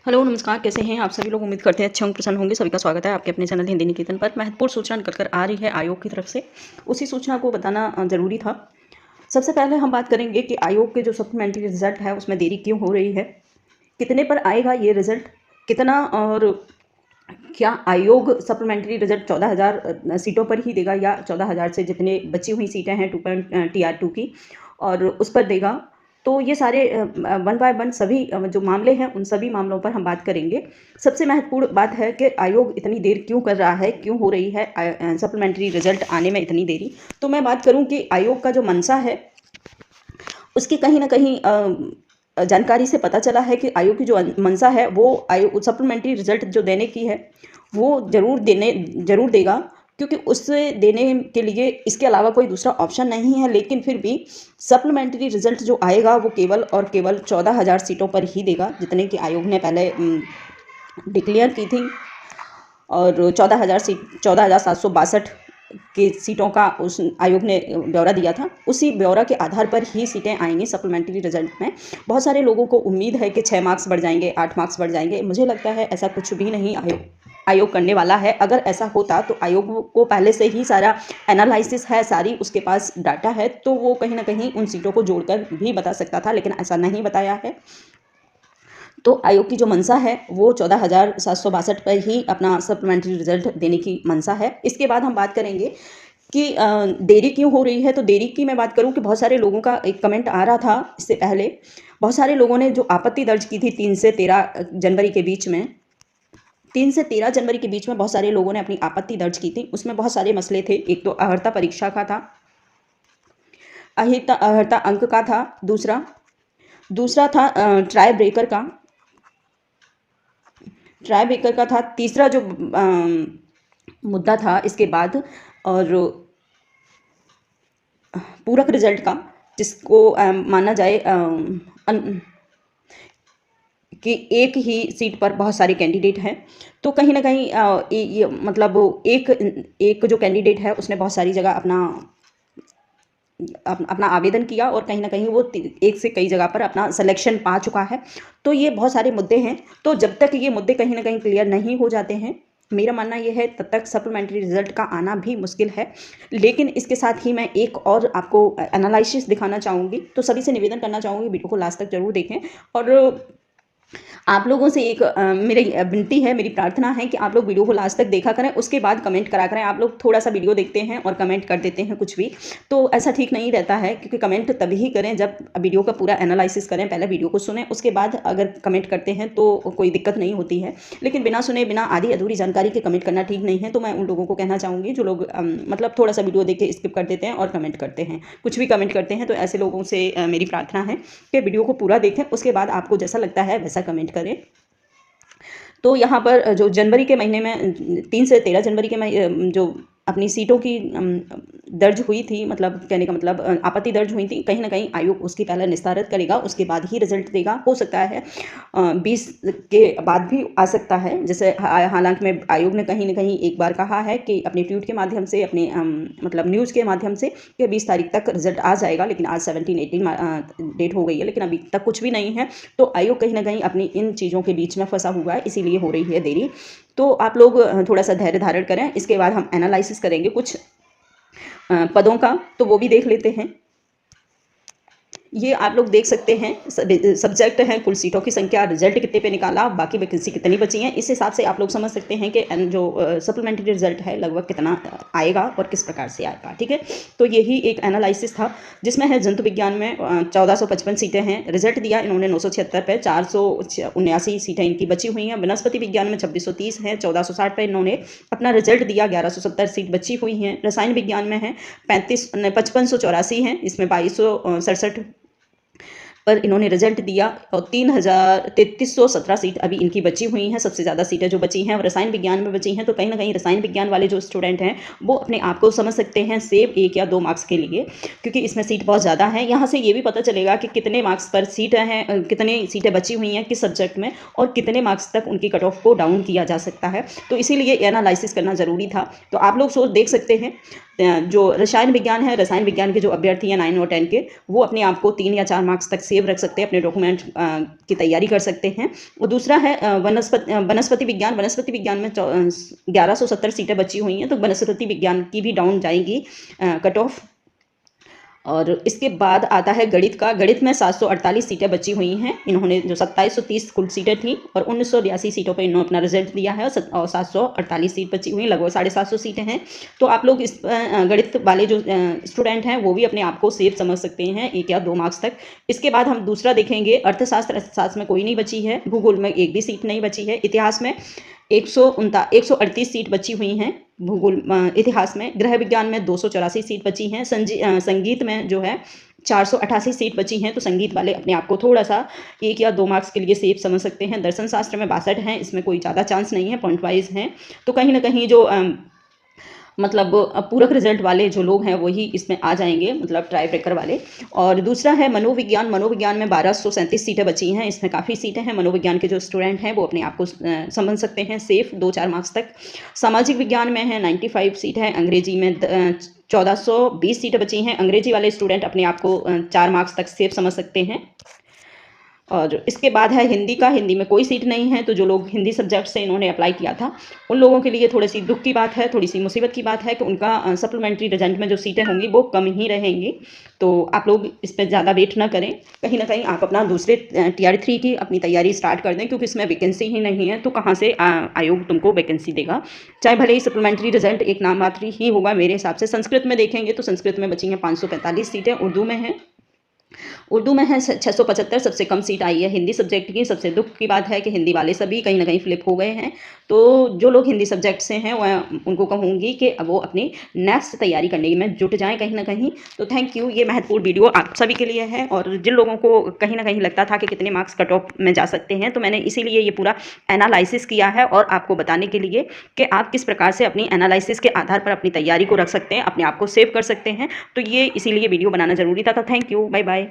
Hello नमस्कार, कैसे हैं आप सभी लोग। उम्मीद करते हैं अच्छे होंगे, प्रसन्न होंगे। सभी का स्वागत है आपके अपने चैनल हिंदी निकेतन पर। महत्वपूर्ण सूचना निकल कर आ रही है आयोग की तरफ से, उसी सूचना को बताना ज़रूरी था। सबसे पहले हम बात करेंगे कि आयोग के जो सप्लीमेंट्री रिजल्ट है उसमें देरी क्यों हो रही है, कितने पर आएगा ये रिजल्ट, कितना, और क्या आयोग सप्लीमेंट्री रिजल्ट 14,000 सीटों पर ही देगा या 14,000 से जितने बची हुई सीटें हैं TR2 की और उस पर देगा। तो ये सारे वन बाय वन सभी जो मामले हैं उन सभी मामलों पर हम बात करेंगे। सबसे महत्वपूर्ण बात है कि आयोग इतनी देर क्यों कर रहा है, क्यों हो रही है सप्लीमेंट्री रिजल्ट आने में इतनी देरी। तो मैं बात करूं कि आयोग का जो मंशा है उसकी कहीं ना कहीं जानकारी से पता चला है कि आयोग की जो मंशा है वो आयोग सप्लीमेंट्री रिजल्ट जो देने की है वो ज़रूर देगा, क्योंकि उससे देने के लिए इसके अलावा कोई दूसरा ऑप्शन नहीं है। लेकिन फिर भी सप्लीमेंट्री रिजल्ट जो आएगा वो केवल और केवल 14,000 सीटों पर ही देगा, जितने कि आयोग ने पहले डिक्लेयर की थी। और 14,762 की सीटों का उस आयोग ने ब्यौरा दिया था। उसी ब्यौरा के आधार पर ही सीटें आएंगी सप्लीमेंट्री रिजल्ट में। बहुत सारे लोगों को उम्मीद है कि 6 मार्क्स बढ़ जाएंगे, 8 मार्क्स बढ़ जाएंगे। मुझे लगता है ऐसा कुछ भी नहीं आयोग करने वाला है। अगर ऐसा होता तो आयोग को पहले से ही सारा एनालिसिस है, सारी उसके पास डाटा है, तो वो कहीं ना कहीं उन सीटों को जोड़कर भी बता सकता था, लेकिन ऐसा नहीं बताया है। तो आयोग की जो मंशा है वो 14,762 पर ही अपना सप्लीमेंट्री रिजल्ट देने की मंशा है। इसके बाद हम बात करेंगे कि देरी क्यों हो रही है। तो देरी की मैं बात करूं कि बहुत सारे लोगों का एक कमेंट आ रहा था इससे पहले। बहुत सारे लोगों ने जो आपत्ति दर्ज की थी 3 से 13 जनवरी के बीच में, 3 से 13 जनवरी के बीच में बहुत सारे लोगों ने अपनी आपत्ति दर्ज की थी। उसमें बहुत सारे मसले थे। एक तो अर्हता परीक्षा का था, अर्हता अंक का था, दूसरा था ट्राई ब्रेकर का था, तीसरा जो मुद्दा था इसके बाद, और पूरक रिजल्ट का, जिसको माना जाए कि एक ही सीट पर बहुत सारे कैंडिडेट हैं। तो कहीं ना कहीं ये मतलब एक जो कैंडिडेट है उसने बहुत सारी जगह अपना आवेदन किया और कहीं ना कहीं वो एक से कई जगह पर अपना सिलेक्शन पा चुका है। तो ये बहुत सारे मुद्दे हैं। तो जब तक ये मुद्दे कहीं ना कहीं क्लियर नहीं हो जाते हैं, मेरा मानना ये है तब तक सप्लीमेंट्री रिजल्ट का आना भी मुश्किल है। लेकिन इसके साथ ही मैं एक और आपको एनालिसिस दिखाना चाहूँगी। तो सभी से निवेदन करना चाहूँगी वीडियो को लास्ट तक जरूर देखें। और आप लोगों से एक मेरी विनती है, मेरी प्रार्थना है कि आप लोग वीडियो को लास्ट तक देखा करें, उसके बाद कमेंट करा करें। आप लोग थोड़ा सा वीडियो देखते हैं और कमेंट कर देते हैं कुछ भी, तो ऐसा ठीक नहीं रहता है। क्योंकि कमेंट तभी ही करें जब वीडियो का पूरा एनालिसिस करें, पहले वीडियो को सुनें, उसके बाद अगर कमेंट करते हैं तो कोई दिक्कत नहीं होती है। लेकिन बिना सुने, बिना आधी अधूरी जानकारी के कमेंट करना ठीक नहीं है। तो मैं उन लोगों को कहना चाहूँगी जो लोग मतलब थोड़ा सा वीडियो देख के स्किप कर देते हैं और कमेंट करते हैं, कुछ भी कमेंट करते हैं, तो ऐसे लोगों से मेरी प्रार्थना है कि वीडियो को पूरा देखें, उसके बाद आपको जैसा लगता है वैसा कमेंट करें। तो यहाँ पर जो जनवरी के महीने में 3 से 13 जनवरी के जो अपनी सीटों की दर्ज हुई थी, मतलब कहने का मतलब आपत्ति दर्ज हुई थी, कहीं ना कहीं आयोग उसकी पहले निस्तारित करेगा, उसके बाद ही रिजल्ट देगा। हो सकता है 20 के बाद भी आ सकता है। जैसे हालांकि में आयोग ने कहीं ना कहीं एक बार कहा है कि अपने ट्वीट के माध्यम से, अपने मतलब न्यूज़ के माध्यम से, कि 20 तारीख तक रिजल्ट आ जाएगा। लेकिन आज 17-18 डेट हो गई है, लेकिन अभी तक कुछ भी नहीं है। तो आयोग कहीं ना कहीं अपनी इन चीज़ों के बीच में फंसा हुआ है, इसीलिए हो रही है देरी। तो आप लोग थोड़ा सा धैर्य धारण करें। इसके बाद हम एनालिसिस करेंगे कुछ पदों का, तो वो भी देख लेते हैं। ये आप लोग देख सकते हैं, सब्जेक्ट हैं, कुल सीटों की संख्या, रिजल्ट कितने पे निकाला, बाकी वैकेंसी कितनी बची हैं। इस हिसाब से आप लोग समझ सकते हैं कि जो सप्लीमेंट्री रिजल्ट है लगभग कितना आएगा और किस प्रकार से आएगा। ठीक है, तो यही एक एनालिसिस था जिसमें है जंतु विज्ञान में 1455 सीटें हैं, रिजल्ट दिया इन्होंने 976 पे, 479 सीटें इनकी बची हुई हैं। वनस्पति विज्ञान में 2630 हैं, 1460 पे इन्होंने अपना रिजल्ट दिया, 1170 सीट बची हुई हैं। रसायन विज्ञान में है 5584 हैं, इसमें 2267 पर इन्होंने रिजल्ट दिया, और 3317 सीट अभी इनकी बची हुई हैं। सबसे ज़्यादा सीटें जो बची हैं वो रसायन विज्ञान में बची हैं। तो कहीं ना कहीं रसायन विज्ञान वाले जो स्टूडेंट हैं वो अपने आप को समझ सकते हैं सेव 1 या 2 मार्क्स के लिए, क्योंकि इसमें सीट बहुत ज़्यादा है। यहाँ से ये भी पता चलेगा कि कितने मार्क्स पर सीट हैं, कितनी सीटें बची हुई हैं किस सब्जेक्ट में, और कितने मार्क्स तक उनकी कट ऑफ को डाउन किया जा सकता है। तो इसीलिए एनालिसिस करना ज़रूरी था। तो आप लोग सोच देख सकते हैं, जो रसायन विज्ञान है, रसायन विज्ञान के जो अभ्यर्थी हैं 9 और 10 के, वो अपने आप को 3 या 4 मार्क्स तक सेव रख सकते हैं, अपने डॉक्यूमेंट की तैयारी कर सकते हैं। और दूसरा है वनस्पति विज्ञान। वनस्पति विज्ञान में 1170 सीटें बची हुई हैं, तो वनस्पति विज्ञान की भी डाउन जाएगी कट ऑफ। और इसके बाद आता है गणित का। गणित में 748 सीटें बची हुई हैं। इन्होंने जो 2730 कुल सीटें थी और 1982 सीटों पे इन्होंने अपना रिजल्ट दिया है और 748 सीट बची हुई, लगभग 750 सीटें हैं। तो आप लोग इस गणित वाले जो स्टूडेंट हैं वो भी अपने आप को सेफ समझ सकते हैं 1 या 2 मार्क्स तक। इसके बाद हम दूसरा देखेंगे अर्थशास्त्र में कोई नहीं बची है, भूगोल में एक भी सीट नहीं बची है, इतिहास में 138 सीट बची हुई हैं भूगोल इतिहास में, गृह विज्ञान में 284 सीट बची हैं, संगीत में जो है 488 सीट बची हैं। तो संगीत वाले अपने आप को थोड़ा सा 1 या 2 मार्क्स के लिए सेफ समझ सकते हैं। दर्शन शास्त्र में 62 हैं, इसमें कोई ज़्यादा चांस नहीं है, पॉइंट वाइज हैं। तो कहीं ना कहीं जो मतलब पूरक रिजल्ट वाले जो लोग हैं वही इसमें आ जाएंगे, मतलब ट्राई ब्रेकर वाले। और दूसरा है मनोविज्ञान। मनोविज्ञान में 1237 सीटें बची हैं, इसमें काफ़ी सीटें हैं। मनोविज्ञान के जो स्टूडेंट हैं वो अपने आप को समझ सकते हैं सेफ 2-4 मार्क्स तक। सामाजिक विज्ञान में है 95 सीट है। अंग्रेजी में 1420 सीटें बची हैं। अंग्रेजी वाले स्टूडेंट अपने आप को 4 मार्क्स तक सेफ समझ सकते हैं। और इसके बाद है हिंदी का। हिंदी में कोई सीट नहीं है, तो जो लोग हिंदी सब्जेक्ट से इन्होंने अप्लाई किया था उन लोगों के लिए थोड़ी सी दुख की बात है, थोड़ी सी मुसीबत की बात है कि उनका सप्लीमेंट्री रिजल्ट में जो सीटें होंगी वो कम ही रहेंगी। तो आप लोग इस पर ज़्यादा वेट ना करें, कहीं ना कहीं आप अपना दूसरे TR3 की अपनी तैयारी स्टार्ट कर दें, क्योंकि इसमें वैकेंसी ही नहीं है तो कहाँ से आयोग तुमको वैकेंसी देगा। चाहे भले ही सप्लीमेंट्री रिजल्ट एक नाम मात्र ही होगा मेरे हिसाब से। संस्कृत में देखेंगे तो संस्कृत में बची हैं 545 सीटें। उर्दू में है 675, सबसे कम सीट आई है हिंदी सब्जेक्ट की। सबसे दुख की बात है कि हिंदी वाले सभी कहीं ना कहीं फ्लिप हो गए हैं। तो जो लोग हिंदी सब्जेक्ट से हैं वह उनको कहूँगी कि अब वो अपनी नेक्स्ट तैयारी करने में जुट जाएं कहीं ना कहीं। तो थैंक यू, ये महत्वपूर्ण वीडियो आप सभी के लिए है। और जिन लोगों को कहीं ना कहीं लगता था कि कितने मार्क्स कट ऑफ में जा सकते हैं, तो मैंने इसीलिए ये पूरा एनालिसिस किया है और आपको बताने के लिए कि आप किस प्रकार से अपनी एनालिसिस के आधार पर अपनी तैयारी को रख सकते हैं, अपने आप को सेव कर सकते हैं। तो ये इसीलिए वीडियो बनाना जरूरी था। Thank you, bye bye.